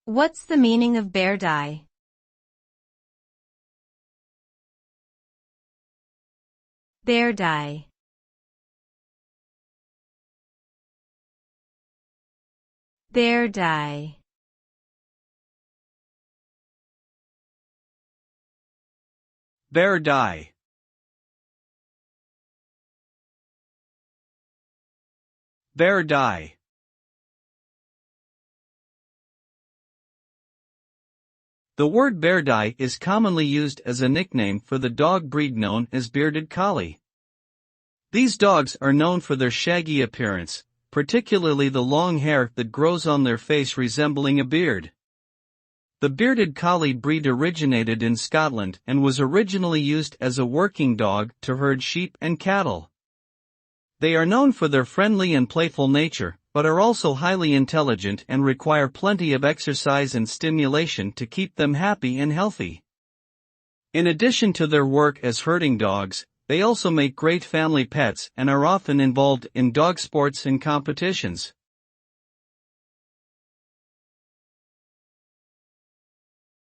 What's the meaning of beardie? Beardie. Beardie. Beardie. Beardie. The word beardie is commonly used as a nickname for the dog breed known as bearded collie. These dogs are known for their shaggy appearance, particularly the long hair that grows on their face resembling a beard. The bearded collie breed originated in Scotland and was originally used as a working dog to herd sheep and cattle. They are known for their friendly and playful nature, but are also highly intelligent and require plenty of exercise and stimulation to keep them happy and healthy. In addition to their work as herding dogs, they also make great family pets and are often involved in dog sports and competitions.